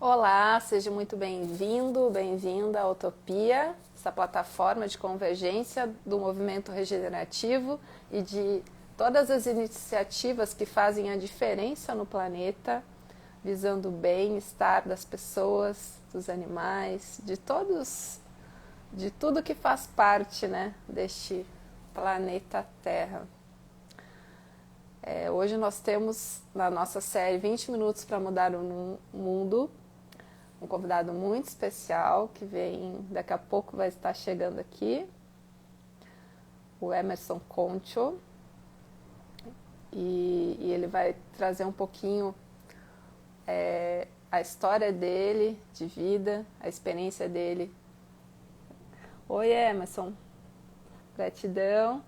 Olá, seja muito bem-vindo, bem-vinda à Utopia, essa plataforma de convergência do movimento regenerativo e de todas as iniciativas que fazem a diferença no planeta, visando o bem-estar das pessoas, dos animais, de tudo que faz parte, né, deste planeta Terra. Hoje nós temos na nossa série 20 minutos para mudar o mundo, um convidado muito especial que vem, daqui a pouco vai estar chegando aqui, o Emerson Concho, e ele vai trazer um pouquinho a história dele, de vida, a experiência dele. Oi, Emerson, gratidão,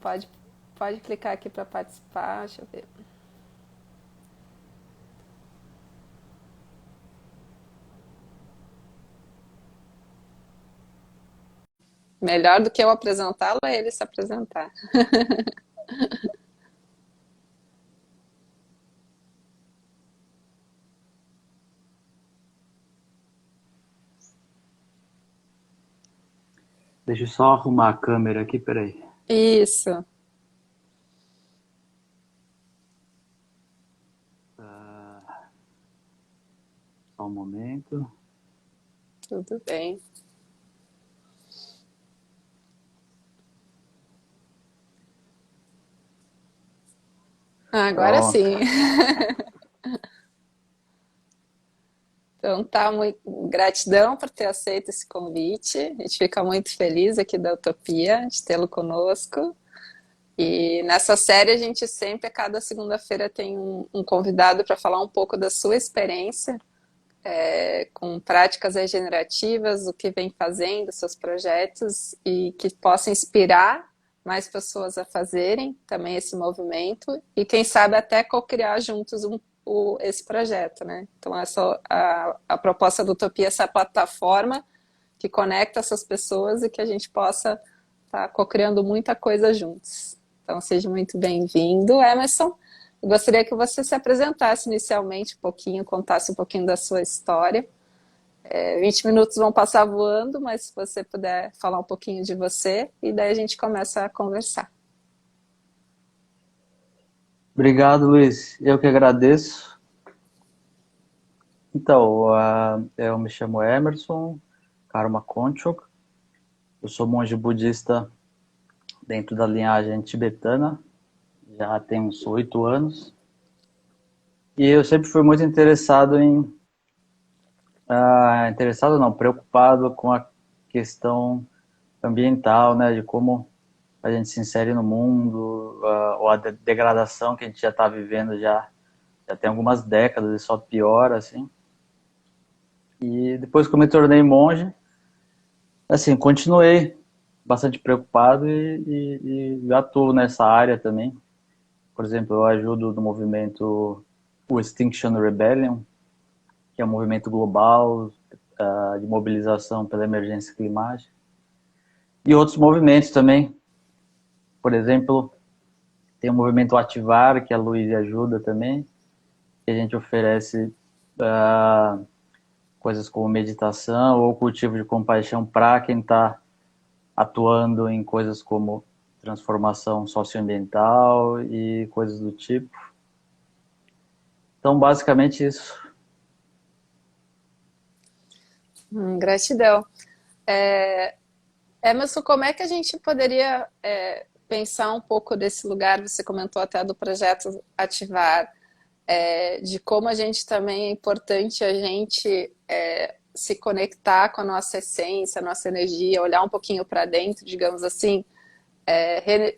pode, pode clicar aqui para participar, deixa eu ver. Melhor do que eu apresentá-lo é ele se apresentar. Deixa eu só arrumar a câmera aqui, peraí. Isso, Só um momento. tudo bem. Agora Pronto. sim. Então tá, muito gratidão por ter aceito esse convite. A gente fica muito feliz aqui da Utopia de tê-lo conosco. E nessa série a gente sempre, a cada segunda-feira, tem um convidado para falar um pouco da sua experiência com práticas regenerativas, o que vem fazendo, seus projetos e que possa inspirar mais pessoas a fazerem também esse movimento e quem sabe até co-criar juntos esse projeto, né? Então essa a proposta do Utopia é essa plataforma que conecta essas pessoas e que a gente possa estar co-criando muita coisa juntos. Então seja muito bem-vindo, Emerson. Eu gostaria que você se apresentasse inicialmente um pouquinho, contasse um pouquinho da sua história. 20 minutos vão passar voando, mas se você puder falar um pouquinho de você, e daí a gente começa a conversar. Obrigado, Luiz. Eu que agradeço. Então, eu me chamo Emerson Karma Konchok. Eu sou monge budista dentro da linhagem tibetana. Já tem uns 8 anos. E eu sempre fui muito interessado interessado não, preocupado com a questão ambiental, né? De como a gente se insere no mundo, ou a degradação que a gente já está vivendo já tem algumas décadas e só piora, assim. E depois que eu me tornei monge, assim, continuei bastante preocupado e atuo nessa área também. Por exemplo, eu ajudo no movimento o Extinction Rebellion, que é um movimento global de mobilização pela emergência climática. E outros movimentos também. Por exemplo, tem o movimento Ativar, que a Luísa ajuda também, que a gente oferece coisas como meditação ou cultivo de compaixão para quem está atuando em coisas como transformação socioambiental e coisas do tipo. Então, basicamente isso. Gratidão. Emerson, como é que a gente poderia pensar um pouco desse lugar? Você comentou até do projeto Ativar, de como a gente também é importante a gente se conectar com a nossa essência, a nossa energia, olhar um pouquinho para dentro, digamos assim,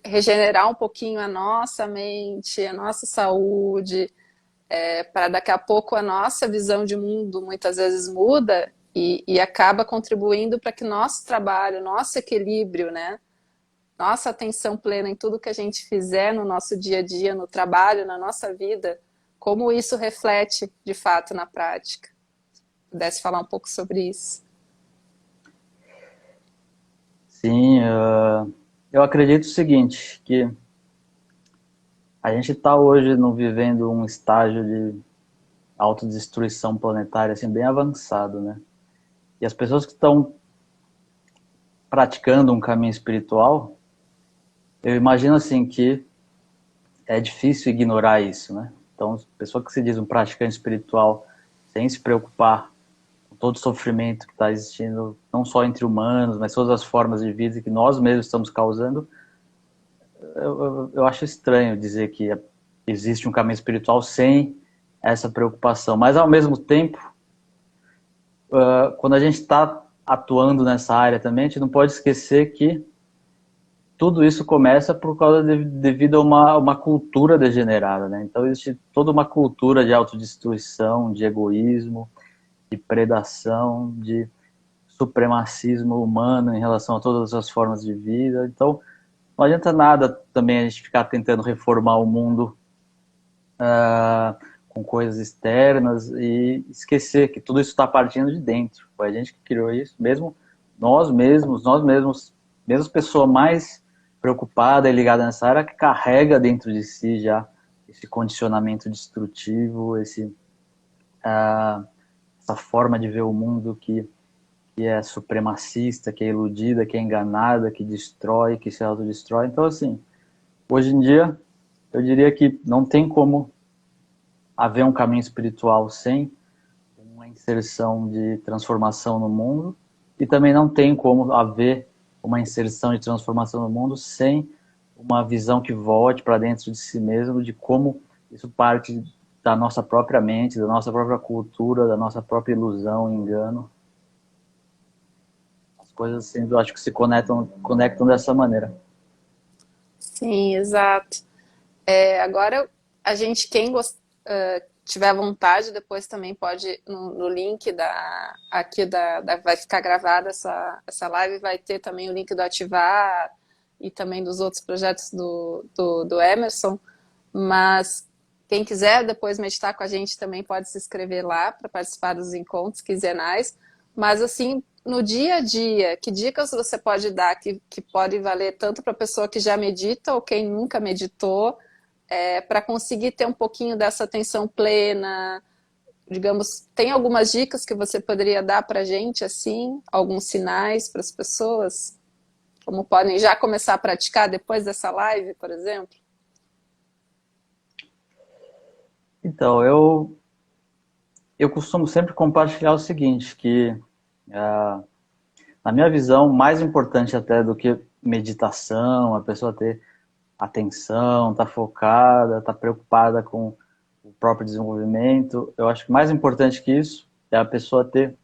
regenerar um pouquinho a nossa mente, a nossa saúde, para daqui a pouco a nossa visão de mundo muitas vezes muda e acaba contribuindo para que nosso trabalho, nosso equilíbrio, né? Nossa atenção plena em tudo que a gente fizer no nosso dia a dia, no trabalho, na nossa vida, como isso reflete de fato na prática. Pudesse falar um pouco sobre isso. Sim, eu acredito o seguinte, que a gente está hoje vivendo um estágio de autodestruição planetária assim, bem avançado, né? E as pessoas que estão praticando um caminho espiritual, eu imagino assim que é difícil ignorar isso, né? Então, a pessoa que se diz um praticante espiritual sem se preocupar com todo o sofrimento que está existindo, não só entre humanos, mas todas as formas de vida que nós mesmos estamos causando, eu acho estranho dizer que existe um caminho espiritual sem essa preocupação. Mas, ao mesmo tempo, quando a gente está atuando nessa área também, a gente não pode esquecer que tudo isso começa por causa devido a uma cultura degenerada, né? Então existe toda uma cultura de autodestruição, de egoísmo, de predação, de supremacismo humano em relação a todas as formas de vida. Então não adianta nada também a gente ficar tentando reformar o mundo com coisas externas e esquecer que tudo isso está partindo de dentro. Foi a gente que criou isso, mesmo nós mesmos, mesmo a pessoa mais preocupada e ligada nessa área, que carrega dentro de si já esse condicionamento destrutivo, essa forma de ver o mundo que é supremacista, que é iludida, que é enganada, que destrói, que se autodestrói. Então, assim, hoje em dia, eu diria que não tem como haver um caminho espiritual sem uma inserção de transformação no mundo, e também não tem como haver uma inserção de transformação no mundo sem uma visão que volte para dentro de si mesmo, de como isso parte da nossa própria mente, da nossa própria cultura, da nossa própria ilusão, engano. As coisas assim, eu acho que se conectam dessa maneira. Sim, exato. Agora, a gente, quem tiver vontade, depois também pode, no link vai ficar gravada essa live, vai ter também o link do Ativar e também dos outros projetos do Emerson, mas quem quiser depois meditar com a gente também pode se inscrever lá para participar dos encontros quinzenais, mas assim, no dia a dia, que dicas você pode dar que pode valer tanto para a pessoa que já medita ou quem nunca meditou, para conseguir ter um pouquinho dessa atenção plena, digamos, tem algumas dicas que você poderia dar para a gente, assim, alguns sinais para as pessoas, como podem já começar a praticar depois dessa live, por exemplo? Então, eu costumo sempre compartilhar o seguinte, que na minha visão, mais importante até do que meditação, a pessoa ter atenção, tá focada, tá preocupada com o próprio desenvolvimento, eu acho que mais importante que isso é a pessoa ter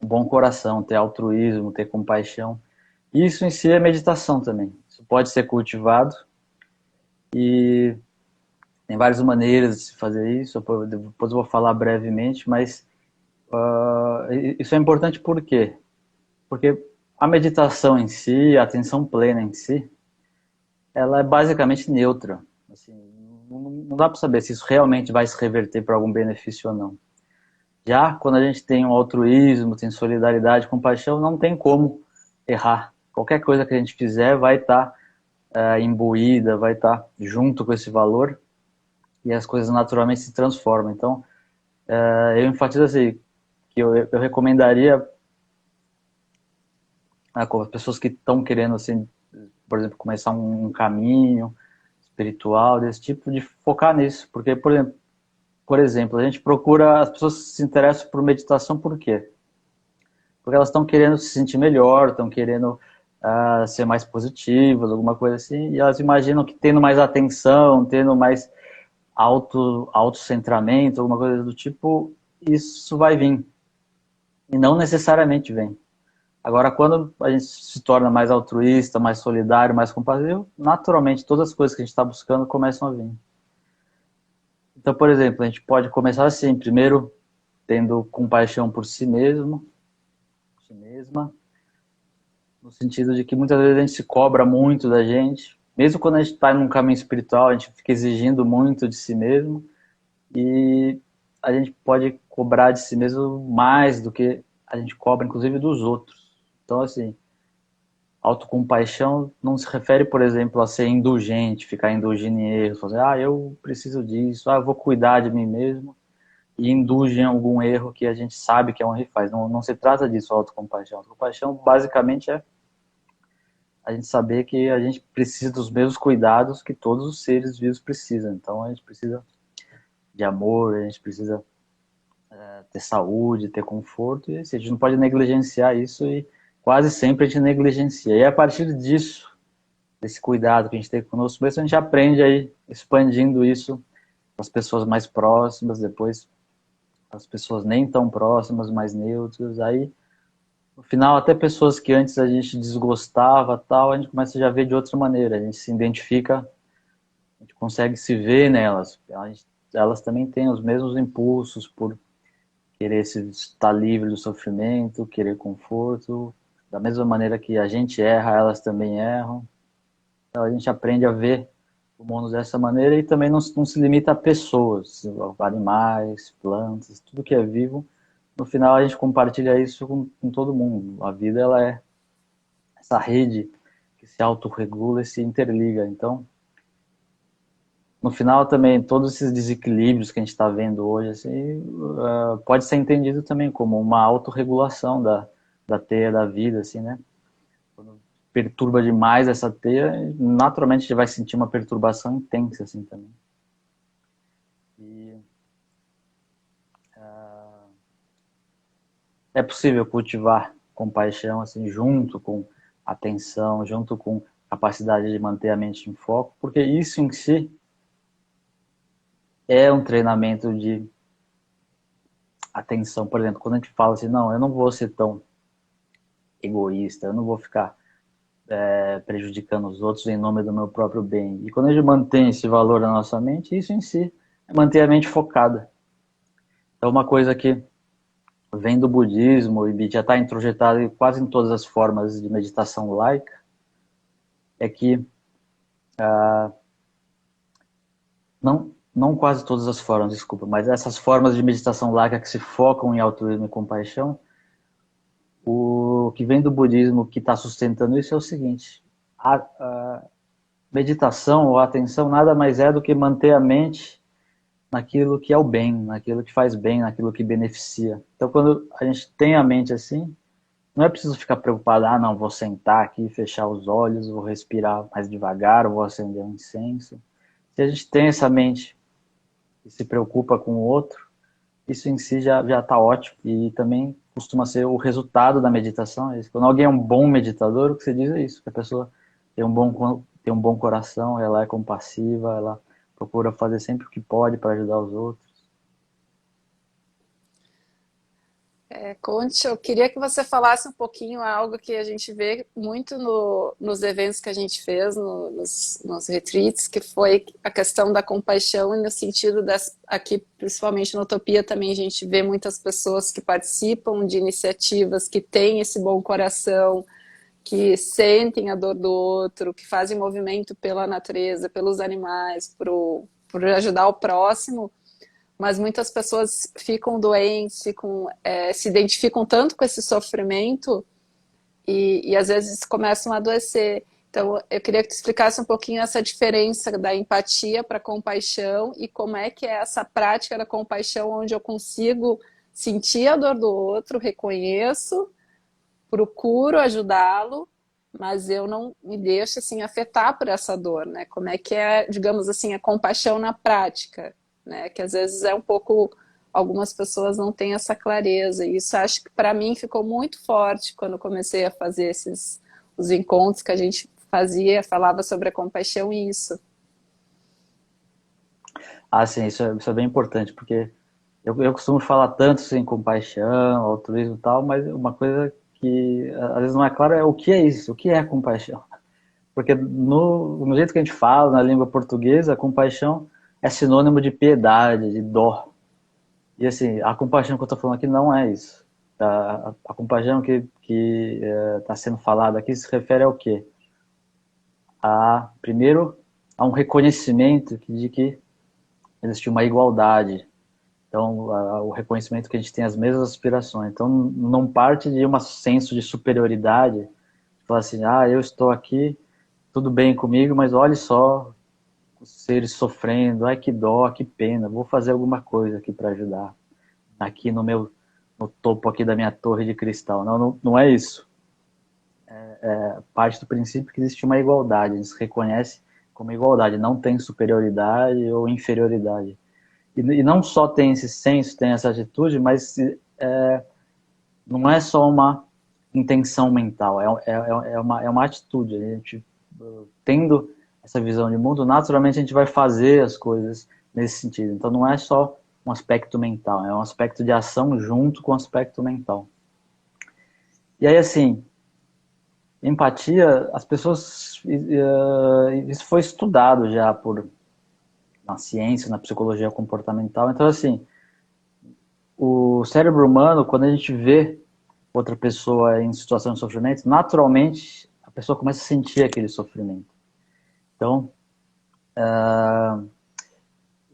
um bom coração, ter altruísmo, ter compaixão. E isso em si é meditação também. Isso pode ser cultivado e tem várias maneiras de se fazer isso, depois eu vou falar brevemente, mas isso é importante por quê? Porque a meditação em si, a atenção plena em si, ela é basicamente neutra. Assim, não dá para saber se isso realmente vai se reverter para algum benefício ou não. Já quando a gente tem um altruísmo, tem solidariedade, compaixão, não tem como errar. Qualquer coisa que a gente fizer vai estar imbuída, vai estar junto com esse valor e as coisas naturalmente se transformam. Então, eu enfatizo assim, que eu recomendaria com as pessoas que estão querendo, assim, por exemplo, começar um caminho espiritual desse tipo, de focar nisso. Porque, por exemplo, a gente procura, as pessoas se interessam por meditação por quê? Porque elas estão querendo se sentir melhor, estão querendo ser mais positivas, alguma coisa assim, e elas imaginam que tendo mais atenção, tendo mais autocentramento, alguma coisa do tipo, isso vai vir. E não necessariamente vem. Agora, quando a gente se torna mais altruísta, mais solidário, mais compassivo, naturalmente todas as coisas que a gente está buscando começam a vir. Então, por exemplo, a gente pode começar assim, primeiro tendo compaixão por si mesmo, por si mesma, no sentido de que muitas vezes a gente se cobra muito da gente, mesmo quando a gente está num caminho espiritual, a gente fica exigindo muito de si mesmo, e a gente pode cobrar de si mesmo mais do que a gente cobra, inclusive, dos outros. Então, assim, autocompaixão não se refere, por exemplo, a ser indulgente, ficar indulgente em erros, fazer, eu preciso disso, eu vou cuidar de mim mesmo. e indulge em algum erro que a gente sabe que é um erro e faz. Não, não se trata disso, autocompaixão. Autocompaixão basicamente é a gente saber que a gente precisa dos mesmos cuidados que todos os seres vivos precisam. Então a gente precisa de amor, a gente precisa ter saúde, ter conforto, e assim, a gente não pode negligenciar isso, e quase sempre a gente negligencia. E a partir disso, desse cuidado que a gente tem conosco mesmo, a gente aprende aí, expandindo isso para as pessoas mais próximas, depois as pessoas nem tão próximas, mais neutras, aí no final até pessoas que antes a gente desgostava, tal, a gente começa já a ver de outra maneira, a gente se identifica, a gente consegue se ver nelas, elas também têm os mesmos impulsos por querer estar livre do sofrimento, querer conforto, da mesma maneira que a gente erra, elas também erram. Então a gente aprende a ver o mundo dessa maneira, e também não se limita a pessoas, animais, plantas, tudo que é vivo. No final a gente compartilha isso com todo mundo. A vida, ela é essa rede que se autorregula e se interliga. Então, no final também, todos esses desequilíbrios que a gente está vendo hoje, assim, pode ser entendido também como uma autorregulação da teia da vida, assim, né? Quando perturba demais essa teia, naturalmente a gente vai sentir uma perturbação intensa, assim, também. E é possível cultivar compaixão, assim, junto com atenção, junto com capacidade de manter a mente em foco, porque isso em si é um treinamento de atenção. Por exemplo, quando a gente fala assim, não, eu não vou ser tão egoísta, eu não vou ficar prejudicando os outros em nome do meu próprio bem. E quando a gente mantém esse valor na nossa mente, isso em si é manter a mente focada. Então, uma coisa que vem do budismo e já está introjetado quase em todas as formas de meditação laica, é que não quase todas as formas, desculpa, mas essas formas de meditação laica que se focam em altruísmo e compaixão, o que vem do budismo que está sustentando isso é o seguinte: a meditação ou a atenção nada mais é do que manter a mente naquilo que é o bem, naquilo que faz bem, naquilo que beneficia. Então, quando a gente tem a mente assim, não é preciso ficar preocupado, não, vou sentar aqui, fechar os olhos, vou respirar mais devagar, vou acender um incenso. Se a gente tem essa mente e se preocupa com o outro, isso em si já está ótimo, e também costuma ser o resultado da meditação. Quando alguém é um bom meditador, o que você diz é isso, que a pessoa tem um bom coração, ela é compassiva, ela procura fazer sempre o que pode para ajudar os outros. Conte, eu queria que você falasse um pouquinho algo que a gente vê muito nos eventos que a gente fez, nos retreats, que foi a questão da compaixão, e no sentido aqui, principalmente na Utopia, também a gente vê muitas pessoas que participam de iniciativas, que têm esse bom coração, que sentem a dor do outro, que fazem movimento pela natureza, pelos animais, por ajudar o próximo. Mas muitas pessoas ficam doentes, se identificam tanto com esse sofrimento e às vezes começam a adoecer. Então, eu queria que tu explicasse um pouquinho essa diferença da empatia para a compaixão, e como é que é essa prática da compaixão, onde eu consigo sentir a dor do outro, reconheço, procuro ajudá-lo, mas eu não me deixo assim afetar por essa dor, né? Como é que é, digamos assim, a compaixão na prática, né? Que às vezes é um pouco, algumas pessoas não têm essa clareza, e isso acho que para mim ficou muito forte quando comecei a fazer os encontros que a gente falava sobre a compaixão, e isso. Sim, isso é bem importante, porque eu costumo falar tanto sem compaixão, altruísmo e tal, mas uma coisa que às vezes não é claro é o que é isso, o que é compaixão. Porque no jeito que a gente fala, na língua portuguesa, a compaixão é sinônimo de piedade, de dó. E assim, a compaixão que eu estou falando aqui não é isso. A compaixão que está sendo falada aqui se refere ao quê? Primeiro, a um reconhecimento de que existe uma igualdade. Então, o reconhecimento que a gente tem as mesmas aspirações. Então, não parte de um senso de superioridade, falar assim, eu estou aqui, tudo bem comigo, mas olhe só os seres sofrendo, ai que dó, que pena, vou fazer alguma coisa aqui para ajudar. aqui no topo aqui da minha torre de cristal. Não, não é isso. Parte do princípio que existe uma igualdade, a gente se reconhece como igualdade, não tem superioridade ou inferioridade. E não só tem esse senso, tem essa atitude, mas não é só uma intenção mental, é uma atitude. A gente, tendo essa visão de mundo, naturalmente a gente vai fazer as coisas nesse sentido. Então não é só um aspecto mental, é um aspecto de ação junto com o aspecto mental. E aí, assim, empatia, as pessoas, isso foi estudado já na ciência, na psicologia comportamental. Então, assim, o cérebro humano, quando a gente vê outra pessoa em situação de sofrimento, naturalmente a pessoa começa a sentir aquele sofrimento. Então,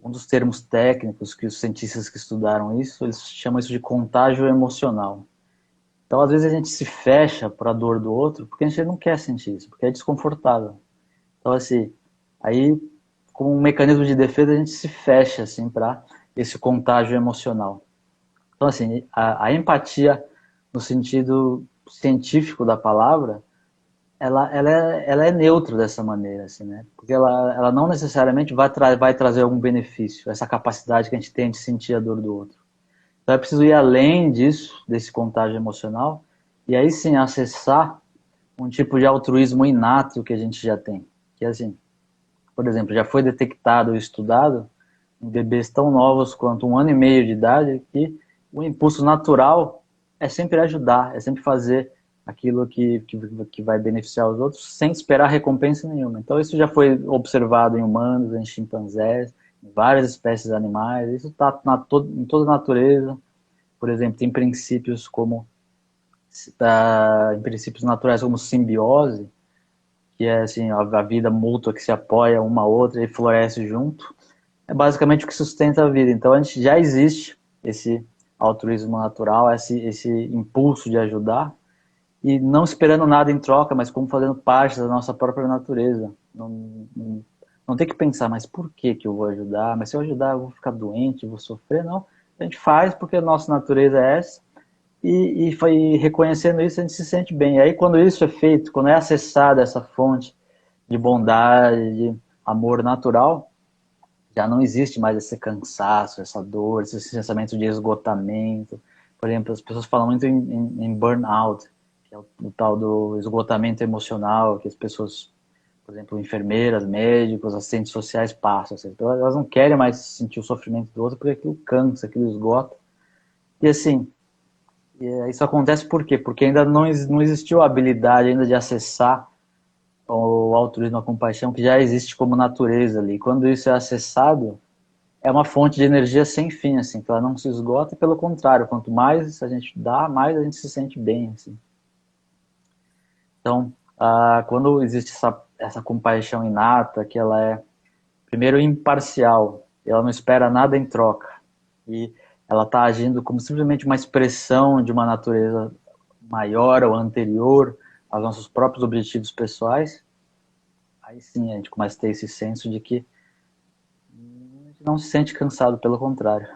um dos termos técnicos que os cientistas que estudaram isso, eles chamam isso de contágio emocional. Então, às vezes a gente se fecha para a dor do outro porque a gente não quer sentir isso, porque é desconfortável. Então, assim, aí, como um mecanismo de defesa, a gente se fecha, assim, para esse contágio emocional. Então, assim, a empatia, no sentido científico da palavra, ela é neutra dessa maneira, assim, né? Porque ela não necessariamente vai trazer algum benefício, essa capacidade que a gente tem de sentir a dor do outro. Então é preciso ir além disso, desse contágio emocional, e aí sim acessar um tipo de altruísmo inato que a gente já tem. Que é assim, por exemplo, já foi detectado e estudado em bebês tão novos quanto 1 ano e meio de idade que o impulso natural é sempre ajudar, é sempre fazer aquilo que vai beneficiar os outros sem esperar recompensa nenhuma. Então isso já foi observado em humanos, em chimpanzés, em várias espécies animais, isso está em toda a natureza. Por exemplo, tem princípios como em princípios naturais como simbiose, que é assim, a vida mútua que se apoia uma a outra e floresce junto, é basicamente o que sustenta a vida. Então a gente já existe esse altruísmo natural, esse impulso de ajudar, e não esperando nada em troca, mas como fazendo parte da nossa própria natureza. Não tem que pensar, mas por que eu vou ajudar? Mas se eu ajudar, eu vou ficar doente, eu vou sofrer? Não. A gente faz porque a nossa natureza é essa, e foi reconhecendo isso, a gente se sente bem. E aí, quando isso é feito, quando é acessada essa fonte de bondade, de amor natural, já não existe mais esse cansaço, essa dor, esse sentimento de esgotamento. Por exemplo, as pessoas falam muito em burnout, que é o tal do esgotamento emocional, que as pessoas, por exemplo, enfermeiras, médicos, assistentes sociais passam. Então, elas não querem mais sentir o sofrimento do outro porque aquilo cansa, aquilo esgota. E assim, isso acontece por quê? Porque ainda não existiu a habilidade ainda de acessar o altruísmo, a compaixão, que já existe como natureza ali. Quando isso é acessado, é uma fonte de energia sem fim, assim, que ela não se esgota, e pelo contrário, quanto mais a gente dá, mais a gente se sente bem, assim. Então, quando existe essa compaixão inata, que ela é, primeiro, imparcial, ela não espera nada em troca, e ela está agindo como simplesmente uma expressão de uma natureza maior ou anterior aos nossos próprios objetivos pessoais, aí sim a gente começa a ter esse senso de que a gente não se sente cansado, pelo contrário.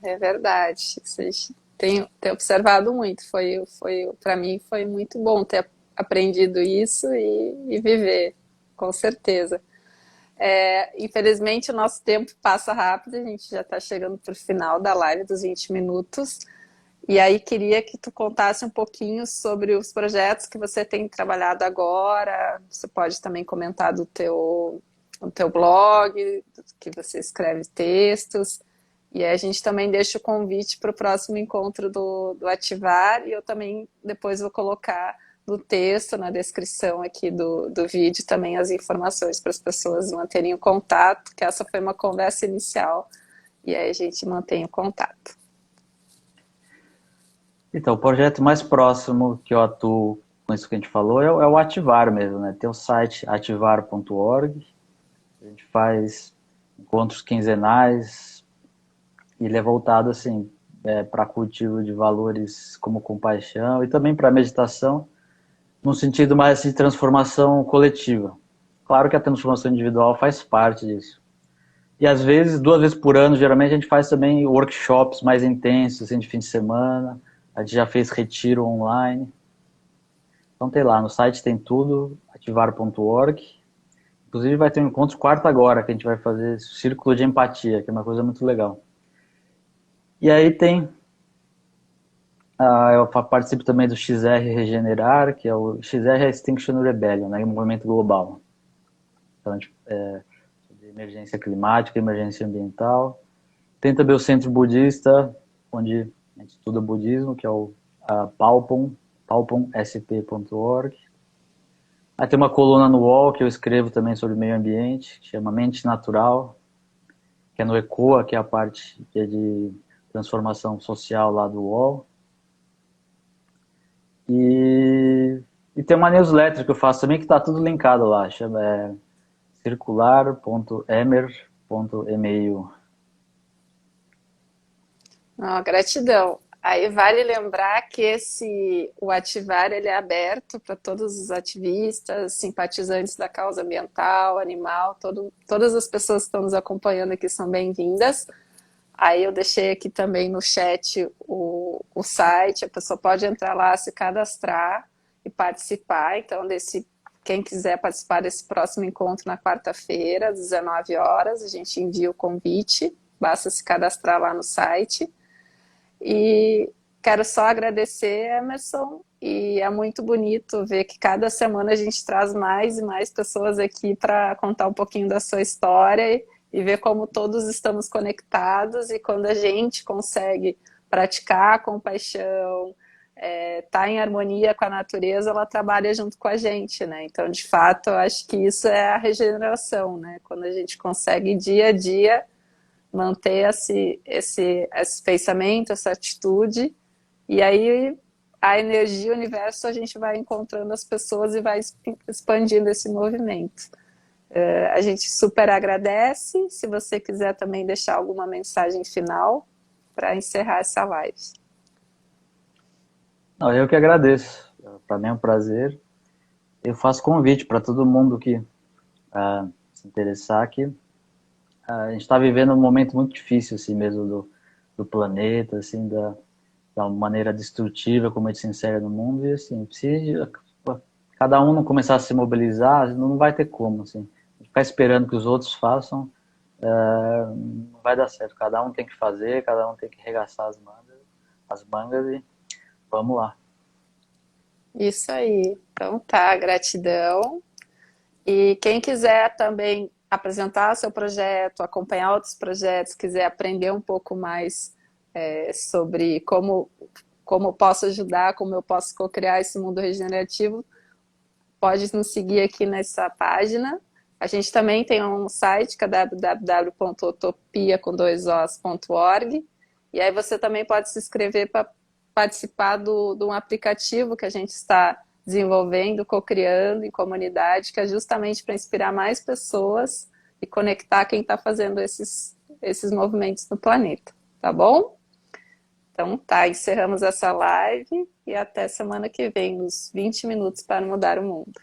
É verdade. Vocês têm observado muito. Para mim foi muito bom ter aprendido isso e viver, com certeza. Infelizmente, o nosso tempo passa rápido, a gente já está chegando para o final da live dos 20 minutos. E aí queria que tu contasse um pouquinho sobre os projetos que você tem trabalhado agora. Você pode também comentar do teu blog, que você escreve textos. E aí a gente também deixa o convite para o próximo encontro do Ativar. E eu também depois vou colocar no texto, na descrição aqui do vídeo, também as informações para as pessoas manterem o contato, que essa foi uma conversa inicial. E aí a gente mantém o contato. Então, o projeto mais próximo que eu atuo com isso que a gente falou é o Ativar mesmo, né? Tem o site ativar.org, a gente faz encontros quinzenais e ele é voltado assim para cultivo de valores como compaixão e também para meditação, num sentido mais de transformação coletiva. Claro que a transformação individual faz parte disso. E às vezes, 2 vezes por ano, geralmente a gente faz também workshops mais intensos, assim, de fim de semana. A gente já fez retiro online. Então tem lá, no site tem tudo, ativar.org. Inclusive vai ter um encontro quarto agora, que a gente vai fazer círculo de empatia, que é uma coisa muito legal. E aí tem, eu participo também do XR Regenerar, que é o XR é Extinction Rebellion, né, um movimento global. Então, de emergência climática, emergência ambiental. Tem também o Centro Budista, onde a gente estuda budismo, que é o palpomsp.org. Aí tem uma coluna no UOL que eu escrevo também sobre meio ambiente, que chama Mente Natural, que é no ECOA, que é a parte que é de transformação social lá do UOL. E tem uma newsletter que eu faço também, que está tudo linkado lá, chama circular.emer.email. Gratidão. Aí vale lembrar que o Ativar ele é aberto para todos os ativistas, simpatizantes da causa ambiental, animal, todas as pessoas que estão nos acompanhando aqui são bem-vindas. Aí eu deixei aqui também no chat o site, a pessoa pode entrar lá, se cadastrar e participar. Então, quem quiser participar desse próximo encontro na quarta-feira, às 19 horas, a gente envia o convite, basta se cadastrar lá no site. E quero só agradecer, Emerson, e é muito bonito ver que cada semana a gente traz mais e mais pessoas aqui para contar um pouquinho da sua história e ver como todos estamos conectados e quando a gente consegue praticar a compaixão, tá em harmonia com a natureza, ela trabalha junto com a gente, né? Então, de fato, eu acho que isso é a regeneração, né? Quando a gente consegue dia a dia manter esse pensamento, essa atitude, e aí a energia, o universo, a gente vai encontrando as pessoas e vai expandindo esse movimento. A gente super agradece. Se você quiser também deixar alguma mensagem final para encerrar essa live. Não, eu que agradeço. Para mim é um prazer. Eu faço convite para todo mundo que se interessar que a gente está vivendo um momento muito difícil assim mesmo do planeta, assim da maneira destrutiva como a gente se insere no mundo e assim, se cada um não começar a se mobilizar, não vai ter como, assim. Ficar esperando que os outros façam, não vai dar certo. Cada um tem que fazer, cada um tem que arregaçar as mangas e vamos lá. Isso aí. Então tá, gratidão. E quem quiser também apresentar seu projeto, acompanhar outros projetos, quiser aprender um pouco mais sobre como eu posso ajudar, como eu posso co-criar esse mundo regenerativo, pode nos seguir aqui nessa página. A gente também tem um site que é www.utopia.org e aí você também pode se inscrever para participar de um aplicativo que a gente está desenvolvendo, co-criando em comunidade, que é justamente para inspirar mais pessoas e conectar quem está fazendo esses movimentos no planeta, tá bom? Então tá, encerramos essa live e até semana que vem, nos 20 minutos para mudar o mundo.